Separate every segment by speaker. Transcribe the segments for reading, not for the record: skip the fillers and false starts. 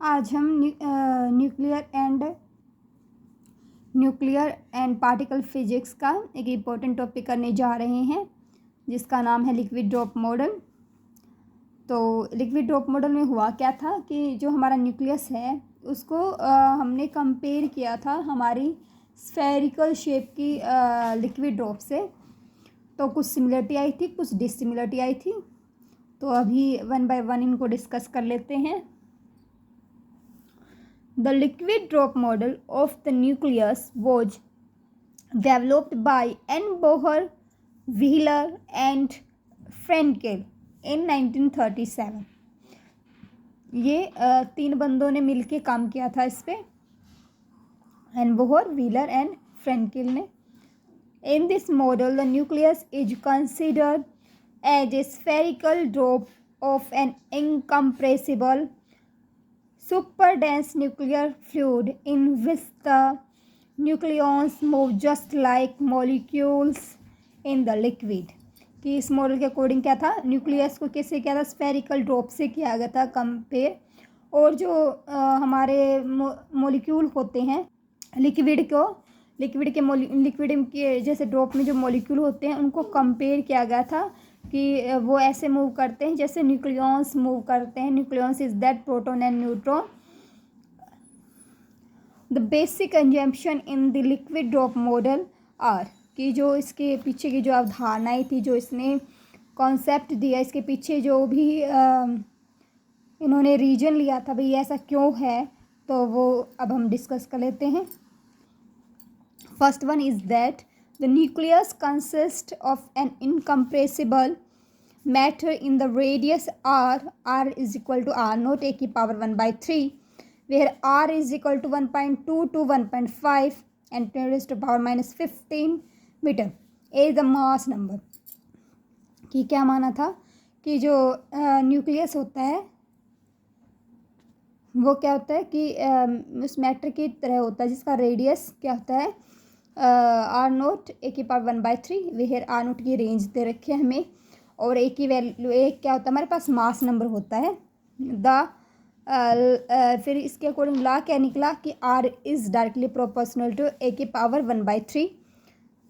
Speaker 1: आज हम nuclear and particle physics का एक इम्पोर्टेंट टॉपिक करने जा रहे हैं जिसका नाम है लिक्विड ड्रॉप मॉडल। तो लिक्विड ड्रॉप मॉडल में हुआ क्या था कि जो हमारा न्यूक्लियस है उसको हमने कंपेयर किया था हमारी स्फेरिकल शेप की लिक्विड ड्रॉप से। तो कुछ सिमिलरिटी आई थी, कुछ डिसिमिलरिटी आई थी। तो अभी वन बाय वन इनको डिस्कस कर लेते हैं। The liquid drop model of the nucleus was developed by N. Bohr, Wheeler and Frenkel in 1937। ये तीन बंदों ने मिलके काम किया था इस पे, एन बोहर, व्हीलर एंड फ्रेंकेल ने। In this model, the nucleus is considered as a spherical drop of an incompressible super dense nuclear fluid in which the nucleons move just like molecules in the liquid। कि इस model के according क्या था, nucleus को किससे किया था, spherical drop से किया गया था कंपेयर। और जो हमारे मॉलिक्यूल होते हैं लिक्विड के जैसे ड्रॉप में जो मॉलिक्यूल होते हैं उनको कंपेयर किया गया था कि वो ऐसे मूव करते हैं जैसे न्यूक्लियॉन्स मूव करते हैं। Nucleons is that proton and neutron. The basic consumption in the liquid drop model are, कि जो इसके पीछे की जो अवधारणाएं थी, जो इसने कॉन्सेप्ट दिया, इसके पीछे जो भी इन्होंने रीजन लिया था भाई ऐसा क्यों है, तो वो अब हम डिस्कस कर लेते हैं। First one is that the nucleus consists of an incompressible matter in the radius r is equal to r naught a की power 1/3, where r is equal to 1.2 to 1.5 and 10 raised to power -15 meter। a is the mass number। कि क्या माना था कि जो nucleus होता है वो क्या होता है कि उस मैटर की तरह होता है जिसका रेडियस क्या होता है, आर नोट ए की पावर 1/3, वेयर आर नोट की रेंज दे रखी है हमें, और ए की वैल्यू एक क्या होता है हमारे पास मास नंबर होता है। फिर इसके अकॉर्डिंग ला क्या निकला कि R is directly proportional to A की पावर 1/3।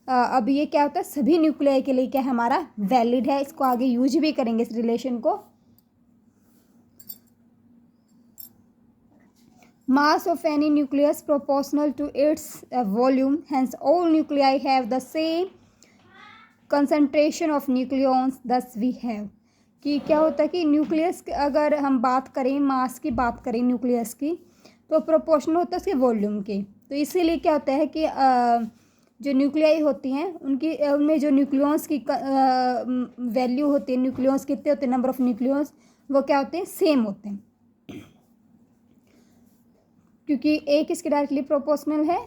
Speaker 1: अब ये क्या होता है सभी न्यूक्लियाई के लिए क्या है हमारा वैलिड है, इसको आगे यूज भी करेंगे इस रिलेशन को। Mass of any nucleus proportional to its volume, hence all nuclei have the same concentration of nucleons, thus we have। कि क्या होता है कि न्यूक्लियस अगर हम बात करें, मास की बात करें न्यूक्लियस की, तो प्रोपोर्शनल होता है उसके वॉल्यूम के। तो इसीलिए क्या होता है कि जो न्यूक्लियाई होती हैं उनकी उनमें जो न्यूक्लियॉन्स की वैल्यू होती है, न्यूक्लियॉन्स कितने होते हैं, नंबर ऑफ न्यूक्लियॉन्स, वो क्या होते हैं सेम होते हैं, क्योंकि एक इसके डायरेक्टली प्रोपोर्शनल है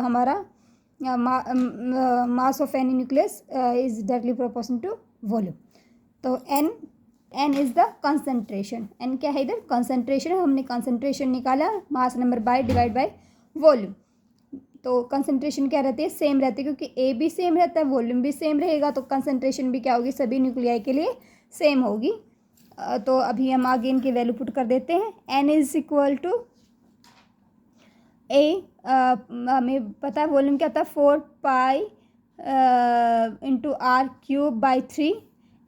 Speaker 1: हमारा mass of any nucleus is directly proportional to volume. तो N is the concentration, N क्या है इधर कंसंट्रेशन, हमने कंसंट्रेशन निकाला mass number by divide by volume. तो कंसंट्रेशन क्या रहती है सेम रहती है, क्योंकि ए भी सेम रहता है, वॉल्यूम भी सेम रहेगा, तो कंसंट्रेशन भी क्या होगी सभी न्यूक्लियाई के लिए सेम होगी। तो अभी हम आगे इनकी वैल्यू पुट कर देते हैं। N is equal to A, हमें पता है वॉल्यूम क्या था 4 pi into R cube by 3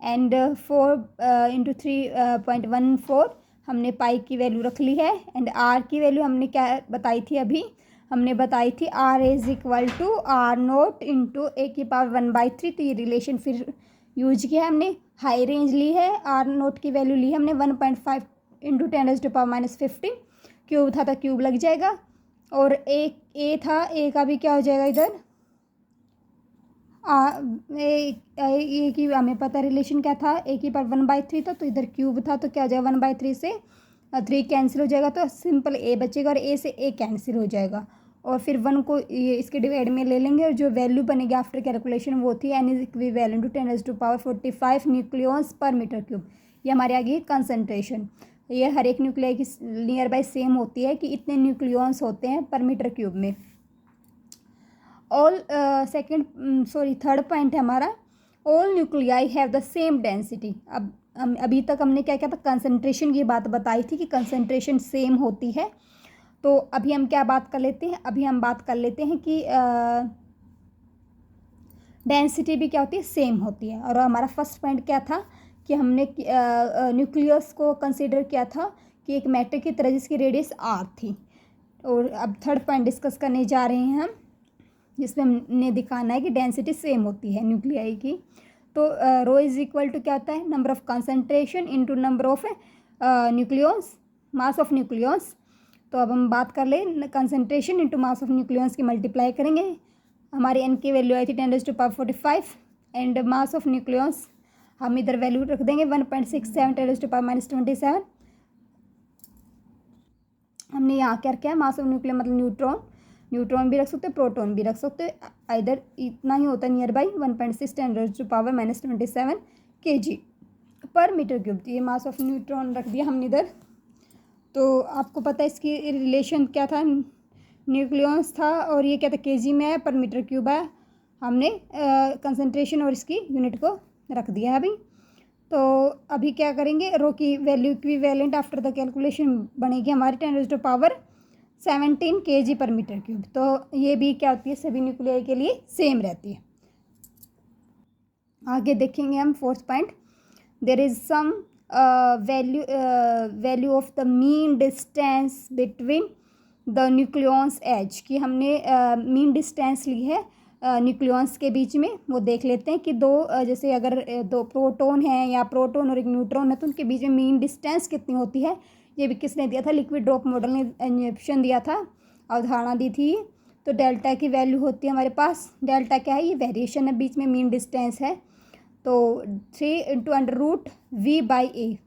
Speaker 1: and 4 into 3.14 हमने पाई की वैल्यू रख ली है। एंड आर की वैल्यू हमने क्या बताई थी, अभी हमने बताई थी R is equal to R nought into A की पावर 1/3। तो ये रिलेशन फिर यूज किया हमने, हाई रेंज ली है, आर नोट की वैल्यू ली है हमने 1.5 into 10 raised to power -15, cube था तो क्यूब लग जाएगा, और एक ए था, ए का भी क्या हो जाएगा इधर ए की हमें पता रिलेशन क्या था, ए की पावर 1/3 था, तो इधर क्यूब था तो क्या हो जाएगा 1/3 से 3 कैंसिल हो जाएगा, तो सिंपल ए बचेगा और ए से ए कैंसिल हो जाएगा, और फिर 1 को ये इसके डिवाइड में ले लेंगे, और जो वैल्यू बनेगी आफ्टर कैलकुलेशन वो थी N is equivalent to 10 raised to power 45 nucleons पर मीटर क्यूब। ये हमारे आगे कंसंट्रेशन, ये हर एक न्यूक्लियाई की नियर बाय सेम होती है कि इतने न्यूक्लियॉन्स होते हैं पर मीटर क्यूब में। ऑल थर्ड पॉइंट है हमारा, all nuclei have the same density. अब अभी तक हमने क्या किया था, कंसंट्रेशन की बात बताई थी कि कंसंट्रेशन सेम होती है। तो अभी हम क्या बात कर लेते हैं, अभी हम बात कर लेते हैं कि डेंसिटी भी क्या होती है, सेम होती है। और हमारा फर्स्ट पॉइंट क्या था कि हमने न्यूक्लियस को कंसीडर किया था कि एक मैटर की तरह जिसकी रेडियस आर थी। और अब थर्ड पॉइंट डिस्कस करने जा रहे हैं हम, जिसमें हमने दिखाना है कि डेंसिटी सेम होती है न्यूक्लियाई की। तो रो इज इक्वल टू क्या होता है, number of concentration into number of nucleus, mass of nucleus. तो अब हम बात कर लें concentration into mass of nucleus की मल्टीप्लाई करेंगे। हमारी एन की वैल्यू आई थी 10⁻⁴ एंड मास ऑफ न्यूक्लियस हम इधर वैल्यू रख देंगे 1.67 10⁻⁻27। हमने यहाँ क्या किया, मास ऑफ न्यूक्लियस मतलब न्यूट्रॉन, न्यूट्रॉन भी रख सकते हो, प्रोटॉन भी रख सकते हो, इधर इतना ही होता है नियर बाई 1.6 10⁻⁻27 kg पर मीटर क्यूब। ये मास ऑफ न्यूट्रॉन रख दिया हमने इधर। तो आपको पता है इसकी रिलेशन क्या था, न्यूक्लियस था और ये क्या था, केजी में है, पर मीटर क्यूब है। हमने कंसंट्रेशन और इसकी यूनिट को रख दिया है अभी। तो अभी क्या करेंगे, रो की value equivalent after the calculation बनेगी हमारी 10⁻17 kg पर मीटर क्यूब। तो ये भी क्या होती है, सभी न्यूक्लियाई के लिए सेम रहती है। आगे देखेंगे हम fourth point, there is some value of the mean distance between the nucleus as, कि हमने मीन डिस्टेंस ली है न्यूक्लियस के बीच में। वो देख लेते हैं कि जैसे अगर दो प्रोटॉन हैं या प्रोटॉन और एक न्यूट्रॉन है तो उनके बीच में मीन डिस्टेंस कितनी होती है। ये भी किसने दिया था, लिक्विड ड्रॉप मॉडल ने ऑप्शन दिया था, अवधारणा दी थी। तो डेल्टा की वैल्यू होती है हमारे पास, डेल्टा क्या है, ये वेरिएशन है बीच में, मीन डिस्टेंस है। तो 3 × √V/A,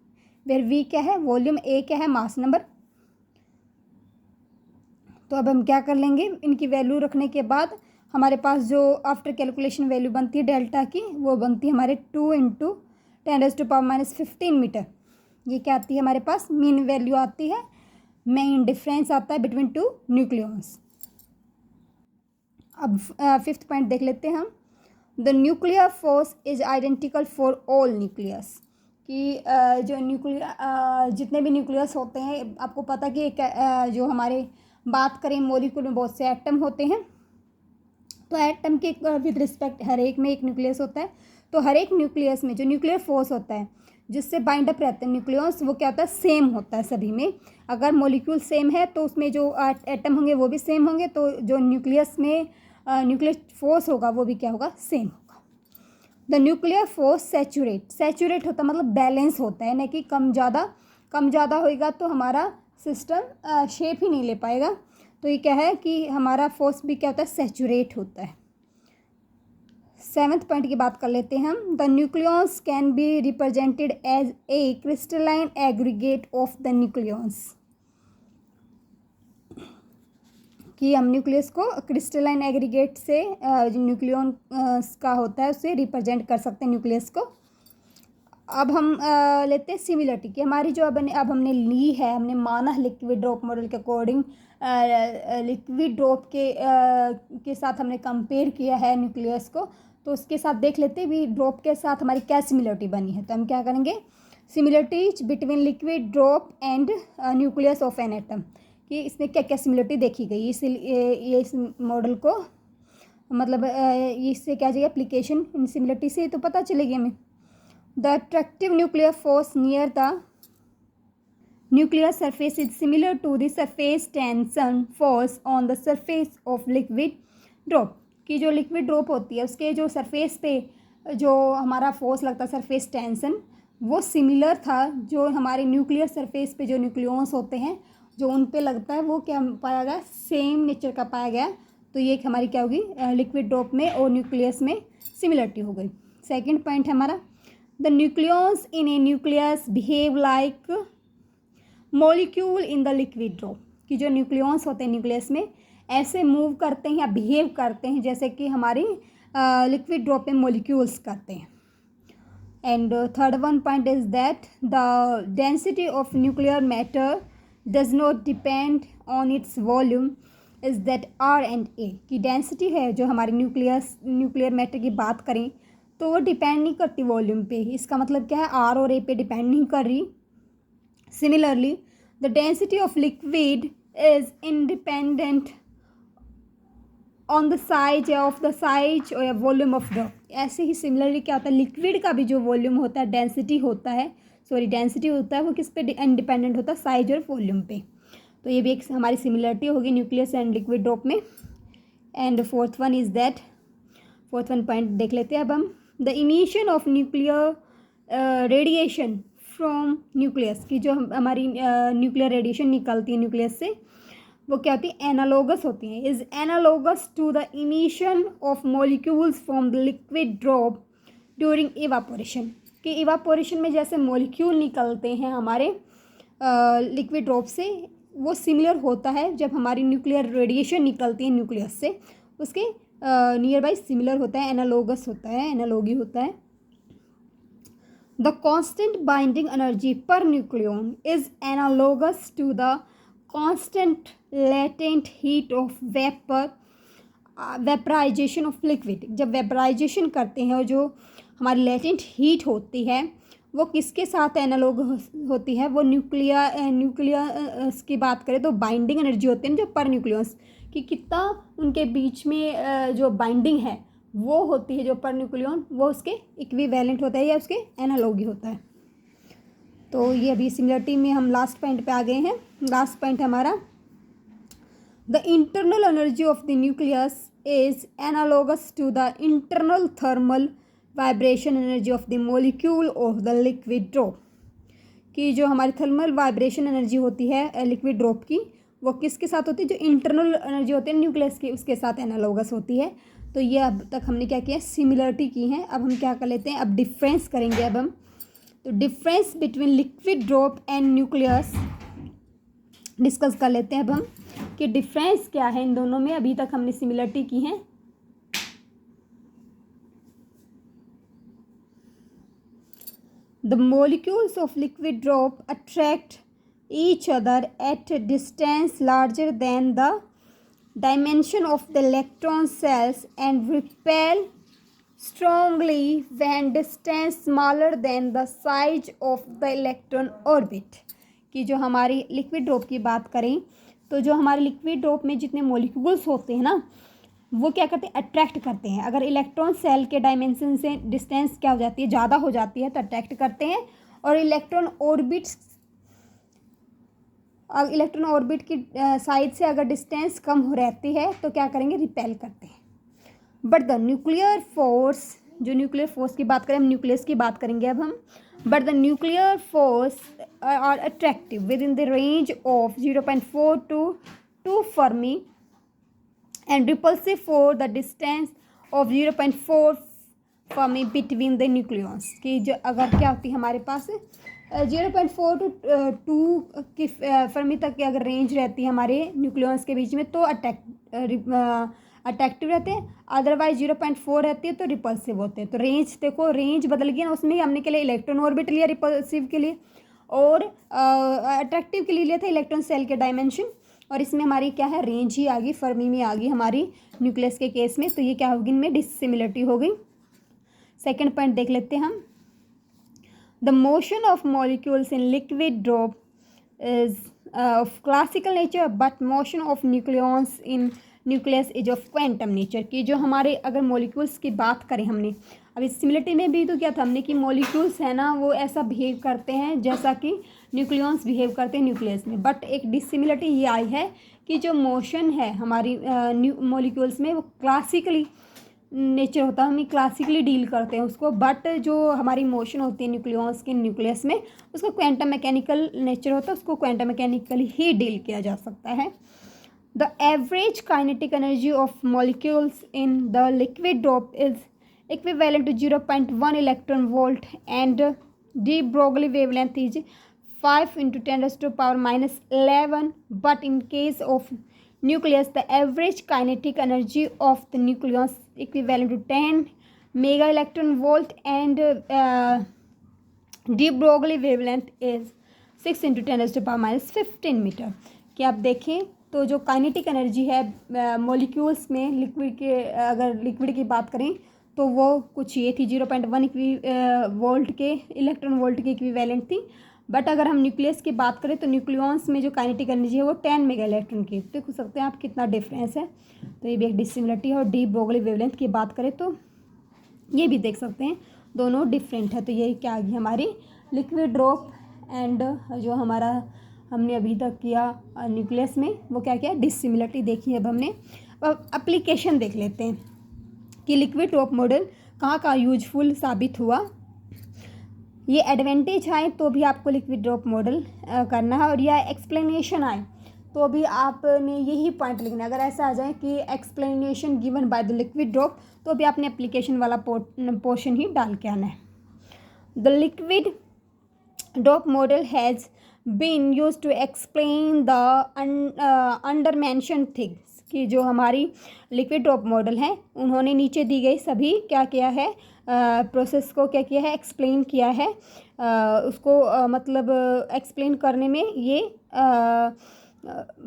Speaker 1: वेर V क्या है, वॉल्यूम, A क्या है, मास नंबर। तो अब हम क्या कर लेंगे, इनकी वैल्यू रखने के बाद हमारे पास जो आफ्टर कैलकुलेशन वैल्यू बनती है डेल्टा की, वो बनती है हमारे 2 × 10⁻⁻15 मीटर। ये क्या आती है हमारे पास, मीन वैल्यू आती है, मेन डिफरेंस आता है बिटवीन टू न्यूक्लियस। अब फिफ्थ पॉइंट देख लेते हैं हम, the nuclear force is identical for all nucleus, कि जो जितने भी न्यूक्लियस होते हैं, आपको पता कि एक जो हमारे बात करें मॉलिक्यूल में बहुत से एटम होते हैं। तो एटम के विद रिस्पेक्ट हर एक में एक न्यूक्लियस होता है। तो हर एक न्यूक्लियस में जो न्यूक्लियर फोर्स होता है जिससे बाइंड अप रहते हैं न्यूक्लियस, वो क्या होता है, सेम होता है सभी में। अगर मॉलिक्यूल सेम है तो उसमें जो एटम होंगे वो भी सेम होंगे, तो जो न्यूक्लियस में न्यूक्लियर फोर्स होगा वो भी क्या होगा, सेम होगा। द न्यूक्लियर फोर्स सैचुरेट होता है, मतलब बैलेंस होता है, ना कि कम ज़्यादा होएगा तो हमारा सिस्टम शेप ही नहीं ले पाएगा। तो ये क्या है कि हमारा फोर्स भी क्या होता है, सैचुरेट होता है। सेवन्थ पॉइंट की बात कर लेते हैं हम, the nucleus can be represented as a crystalline aggregate of the nucleus, कि हम न्यूक्लियस को क्रिस्टलाइन एग्रीगेट से जो न्यूक्लियस का होता है उससे रिप्रेजेंट कर सकते हैं न्यूक्लियस को। अब हम लेते हैं सिमिलरिटी, कि हमारी जो अब हमने ली है, हमने माना लिक्विड ड्रॉप मॉडल के अकॉर्डिंग लिक्विड ड्रॉप के साथ हमने कंपेयर किया है न्यूक्लियस को। तो उसके साथ देख लेते हैं भी ड्रॉप के साथ हमारी क्या सिमिलरिटी बनी है। तो हम क्या करेंगे, similarities between liquid drop and nucleus of an atom, कि इसमें क्या क्या सिमिलरिटी देखी गई। ये इस मॉडल को मतलब इससे क्या जाएगा, एप्लीकेशन इन सिमिलरिटी से तो पता चलेगी हमें। The attractive nuclear force near the nuclear surface is similar to the surface tension force on the surface of liquid drop, कि जो लिक्विड ड्रॉप होती है उसके जो सरफेस पे जो हमारा फोर्स लगता है सरफेस टेंशन, वो सिमिलर था जो हमारे न्यूक्लियर सरफेस पे जो न्यूक्लियस होते हैं जो उन पे लगता है, वो क्या पाया गया, सेम नेचर का पाया गया। तो ये हमारी क्या होगी, लिक्विड ड्रॉप में और न्यूक्लियस में सिमिलरिटी हो गई। सेकेंड पॉइंट है हमारा, the nucleons in a nucleus behave like molecule in the liquid drop, कि जो न्यूक्लियस होते हैं न्यूक्लियस में ऐसे मूव करते हैं या बिहेव करते हैं जैसे कि हमारी लिक्विड ड्रॉप में मॉलिक्यूल्स करते हैं। And third one point is that the density of nuclear matter does not depend on its volume is that R and A, की डेंसिटी है जो हमारी न्यूक्लियर मैटर की बात करें तो वो डिपेंड नहीं करती वॉल्यूम पे। इसका मतलब क्या है, आर और ए पे डिपेंड नहीं कर रही। Similarly the density of liquid is independent on the size और वॉल्यूम ऑफ ड्रॉप। ऐसे ही सिमिलरली क्या होता है, लिक्विड का भी जो वॉल्यूम होता है, डेंसिटी होता है वो किस पे इंडिपेंडेंट होता है, साइज और वॉल्यूम पे। तो ये भी एक हमारी सिमिलरिटी होगी न्यूक्लियस एंड लिक्विड ड्रॉप में। एंड फोर्थ वन पॉइंट देख लेते हैं अब हम। The emission of nuclear radiation from nucleus, की जो हमारी न्यूक्लियर रेडिएशन निकलती है न्यूक्लियस से, वो क्या होती है, एनालोगस होती हैं। Is analogous to the emission of molecules from the liquid drop during evaporation. कि इवापोरेशन में जैसे मॉलिक्यूल निकलते हैं हमारे लिक्विड ड्रॉप से, वो सिमिलर होता है जब हमारी न्यूक्लियर रेडिएशन निकलती है न्यूक्लियस से, उसके नियर बाई सिमिलर होता है, एनालोगस होता है, एनालॉगी होता है। The constant binding energy per nucleon is analogous to the constant latent heat of vaporisation of liquid. जब वेपराइजेशन करते हैं और जो हमारी लेटेंट हीट होती है वो किसके साथ एनालॉग होती है, वो न्यूक्लियस की बात करें तो बाइंडिंग एनर्जी होती है जो पर न्यूक्लियस कि कितना उनके बीच में जो बाइंडिंग है वो होती है, जो पर न्यूक्लियन वो उसके इक्विवेलेंट होता है या उसके एनालॉगी होता है। तो ये अभी सिमिलरिटी में हम लास्ट पॉइंट पे आ गए हैं। लास्ट पॉइंट हमारा, the internal energy of the nucleus is analogous to the internal thermal vibration energy of the molecule of the liquid drop. कि जो हमारी थर्मल वाइब्रेशन एनर्जी होती है लिक्विड ड्रॉप की, वो किसके साथ होती है, जो इंटरनल एनर्जी होती है न्यूक्लियस की, उसके साथ एनालॉगस होती है। तो ये अब तक हमने क्या किया, सिमिलरिटी की है। अब हम क्या कर लेते हैं, अब डिफरेंस करेंगे। अब हम तो difference between liquid drop and nucleus discuss कर लेते हैं अब हम कि डिफरेंस क्या है इन दोनों में। अभी तक हमने सिमिलरिटी की है। The molecules of liquid drop attract each other at a distance larger than the dimension of the electron cells and repel strongly when distance smaller than the size of the electron orbit। कि जो हमारी liquid drop की बात करें तो जो हमारे liquid drop में जितने मॉलिक्यूल्स होते हैं ना, वो क्या करते हैं, अट्रैक्ट करते हैं। अगर इलेक्ट्रॉन सेल के डायमेंशन से डिस्टेंस क्या हो जाती है, ज़्यादा हो जाती है तो अट्रैक्ट करते हैं, और इलेक्ट्रॉन ऑर्बिट की साइड से अगर डिस्टेंस कम हो रहती है तो क्या करेंगे, रिपेल करते हैं। बट द न्यूक्लियर फोर्स, जो न्यूक्लियर फोर्स की बात करें, हम न्यूक्लियस की बात करेंगे अब हम। But the nuclear force are attractive with in the range of 0.4 to 2 Fermi and repulsive for the distance of 0.4 Fermi between the nucleons। कि जो अगर क्या होती है हमारे पास 0.4 to 2 की फर्मी तक की अगर रेंज रहती है हमारे न्यूक्लियंस के बीच में तो अट्रैक्टिव रहते हैं, अदरवाइज 0.4 रहती है तो रिपल्सिव होते हैं। तो रेंज देखो, रेंज बदल गई ना, उसमें हमने के लिए इलेक्ट्रॉन ऑर्बिट लिया रिपल्सिव के लिए, और अट्रैक्टिव के लिए लिया था इलेक्ट्रॉन सेल के डायमेंशन, और इसमें हमारी क्या है, रेंज ही आ गई, फर्मी में आ गई हमारी न्यूक्लियस के केस में। तो ये क्या होगी, इनमें डिसिमिलरिटी हो गई। सेकेंड पॉइंट देख लेते हैं हम। The motion of molecules in liquid drop is of classical nature but motion of nucleons in nucleus is of quantum nature. की जो हमारे अगर मॉलिक्यूल्स की बात करें हमने अभी सिमिलरिटी में भी तो क्या था हमने कि मॉलिक्यूल्स है ना वो ऐसा बिहेव करते हैं जैसा कि न्यूक्लियॉन्स बिहेव करते हैं न्यूक्लियस में। बट एक डिसिमिलरिटी ये आई है कि जो मोशन है हमारी मॉलिक्यूल्स में वो क्लासिकली नेचर होता है, हम क्लासिकली डील करते हैं उसको। बट जो हमारी मोशन होती है न्यूक्लियॉन्स के न्यूक्लियस में उसका क्वांटम मैकेनिकल नेचर होता है, उसको क्वांटम मैकेनिकली ही डील किया जा सकता है। The average kinetic energy of molecules in the liquid drop is equivalent to 0.1 electron volt and de Broglie wavelength is 5 × 10⁻⁻11. But in case of nucleus, the average kinetic energy of the nucleus equivalent to 10 mega electron volt and de Broglie wavelength is 6 × 10⁻⁻15 metre. कि आप देखें तो जो kinetic energy है molecules में liquid के, अगर liquid की बात करें तो वो कुछ ये थी 0.1 वोल्ट के इलेक्ट्रॉन वोल्ट की इक्विवेलेंट थी। बट अगर हम न्यूक्लियस की बात करें तो न्यूक्लियॉन्स में जो काइनेटिक एनर्जी है वो 10 मेगा इलेक्ट्रॉन की। देख सकते हैं आप कितना डिफरेंस है। तो ये भी एक डिसिमिलरिटी है। और डी ब्रोगली वेवलेंथ की बात करें तो ये भी देख सकते हैं दोनों डिफरेंट है। तो ये क्या आ गई हमारी लिक्विड ड्रॉप एंड जो हमारा हमने अभी तक किया न्यूक्लियस में वो क्या क्या डिसिमिलरिटी देखी। अब हमने एप्लीकेशन देख लेते हैं कि लिक्विड ड्रॉप मॉडल कहाँ कहाँ यूजफुल साबित हुआ। ये एडवांटेज आए तो भी आपको लिक्विड ड्रॉप मॉडल करना है, और यह एक्सप्लेनेशन आए तो भी आपने यही पॉइंट लिखना है। अगर ऐसा आ जाए कि explanation given by the liquid drop तो भी आपने एप्लीकेशन वाला पोर्शन ही डाल के आना है। The liquid drop model has been use to explain the undermentioned things. कि जो हमारी लिक्विड ड्रॉप मॉडल है उन्होंने नीचे दी गई सभी क्या किया है प्रोसेस को क्या किया है एक्सप्लेन किया है। उसको मतलब एक्सप्लेन करने में ये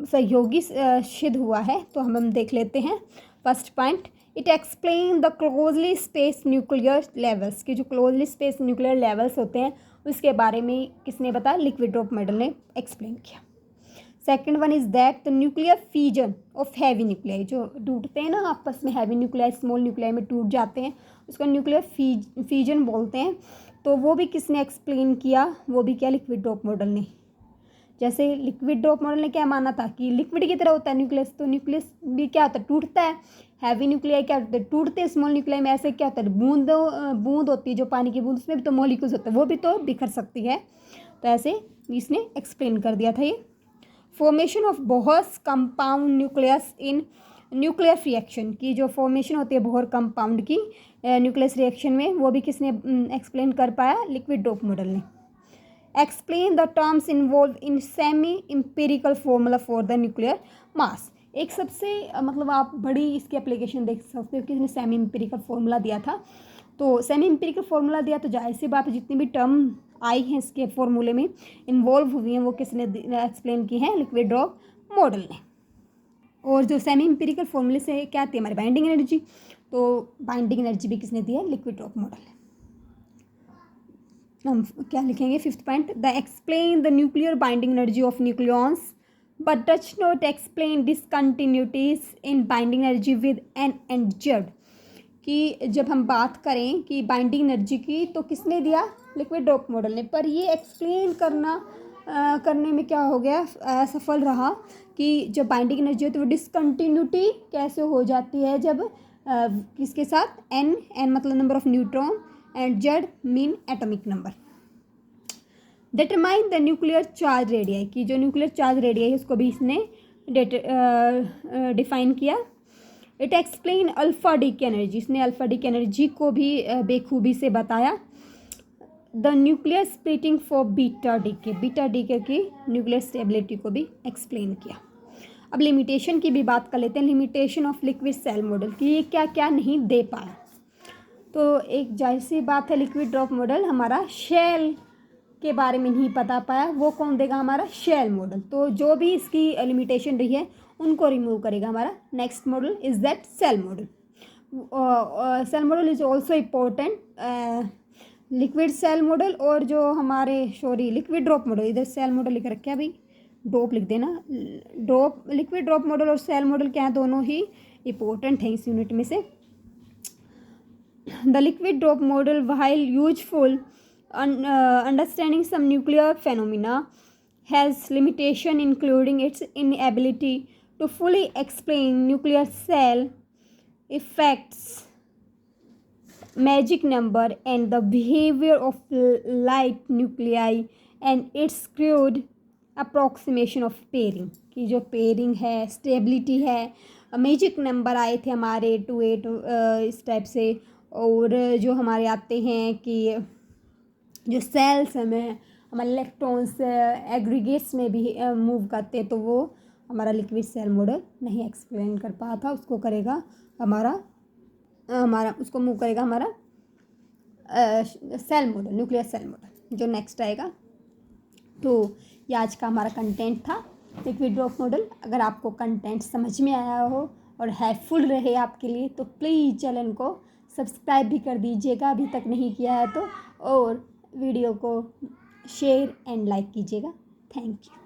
Speaker 1: सहयोगी सिद्ध हुआ है। तो हम देख लेते हैं first point, it explain the closely space nuclear levels. की जो क्लोजली स्पेस न्यूक्लियर लेवल्स होते हैं उसके बारे में किसने बताया, लिक्विड ड्रॉप मॉडल ने एक्सप्लेन किया। Second one is that the nuclear fusion of heavy nuclei, जो टूटते हैं ना आपस में, हैवी न्यूक्लियाई स्मॉल न्यूक्लियाई में टूट जाते हैं, उसको न्यूक्लियर फ्यूजन बोलते हैं। तो वो भी किसने एक्सप्लेन किया, वो भी क्या लिक्विड ड्रॉप मॉडल ने। जैसे लिक्विड ड्रॉप मॉडल ने क्या माना था कि लिक्विड की तरह होता है न्यूक्लियस, तो न्यूक्लियस भी क्या होता है टूटता है। हैवी न्यूक्लियाई क्या होते हैं टूटते हैं, स्मॉल न्यूक्लियाई में ऐसे क्या होता है बूंद होती है जो पानी की बूंद, उसमें भी तो मॉलिक्यूल्स होते हैं, वो भी तो बिखर सकती है। तो ऐसे इसने एक्सप्लेन कर दिया था ये। Formation of Bohr's compound nucleus in nuclear reaction, की जो फॉर्मेशन होती है बोहर कंपाउंड की न्यूक्लियस रिएक्शन में, वो भी किसने एक्सप्लेन कर पाया, लिक्विड ड्रॉप मॉडल ने। Explain the terms involve in semi empirical formula for the nuclear mass. एक सबसे मतलब आप बड़ी इसकी एप्लीकेशन देख सकते हो कि इसने सेमी इम्पेरिकल फॉर्मूला दिया था। तो सेमी इम्पेरिकल फॉर्मूला दिया तो जाहिर सी बात है जितनी भी टर्म आई हैं इसके फॉर्मूले में इन्वॉल्व हुई हैं वो किसने एक्सप्लेन की हैं, लिक्विड ड्रॉप मॉडल ने। और जो सेमी इम्पेरिकल फॉर्मूले से क्या आती है हमारी बाइंडिंग एनर्जी, तो बाइंडिंग एनर्जी भी किसने दी है, लिक्विड ड्रॉप मॉडल ने। हम क्या लिखेंगे fifth point, the explain the nuclear binding energy of nucleons but does not explain discontinuities in binding energy with N and Z. कि जब हम बात करें कि बाइंडिंग एनर्जी की तो किसने दिया, लिक्विड ड्रॉप मॉडल ने, पर ये एक्सप्लेन करने में क्या हो गया, असफल रहा कि जब बाइंडिंग एनर्जी होती है वो डिसकंटिन्यूटी कैसे हो जाती है जब किसके साथ, एन मतलब number of neutron and Z mean atomic number. Determine the nuclear charge radii, की जो न्यूक्लियर चार्ज रेडियाई है उसको भी इसने डिफाइन किया। इट एक्सप्लेन अल्फा डी की एनर्जी, इसने अल्फा डी की एनर्जी को भी बेखूबी से बताया। The nuclear splitting for beta D के की न्यूक्लियर स्टेबिलिटी को भी एक्सप्लेन किया। अब लिमिटेशन की भी बात कर लेते हैं, limitation of liquid shell model की ये क्या क्या नहीं दे पाया। तो एक जाहिर सी बात है लिक्विड ड्रॉप मॉडल हमारा शेल के बारे में नहीं बता पाया, वो कौन देगा, हमारा शेल मॉडल। तो जो भी इसकी लिमिटेशन रही है उनको रिमूव करेगा हमारा next model is that shell model. Shell model is also important, liquid shell model और जो हमारे लिक्विड ड्रॉप मॉडल, इधर सेल मॉडल लिख रखा है भाई, ड्रॉप लिख देना, लिक्विड ड्रॉप मॉडल और सेल मॉडल क्या है, दोनों ही इम्पोर्टेंट हैं इस यूनिट में से। The liquid drop model while useful understanding some nuclear phenomena has limitation including its inability to fully explain nuclear cell effects, magic number and the behavior of light nuclei and its crude approximation of pairing। की जो pairing है, stability है, magic number आए थे हमारे 2 8 इस type से, और जो हमारे आते हैं कि जो सेल्स में हमारे इलेक्ट्रॉन्स एग्रीगेट्स में भी मूव करते हैं, तो वो हमारा लिक्विड सेल मॉडल नहीं एक्सप्लेन कर पाया था, उसको करेगा हमारा उसको मूव करेगा हमारा shell model, nuclear shell model जो नेक्स्ट आएगा। तो ये आज का हमारा कंटेंट था लिक्विड ड्रॉप मॉडल। अगर आपको कंटेंट समझ में आया हो और हेल्पफुल रहे आपके लिए तो प्लीज़ चैनल को सब्सक्राइब भी कर दीजिएगा अभी तक नहीं किया है तो, और वीडियो को शेयर एंड लाइक कीजिएगा। Thank you.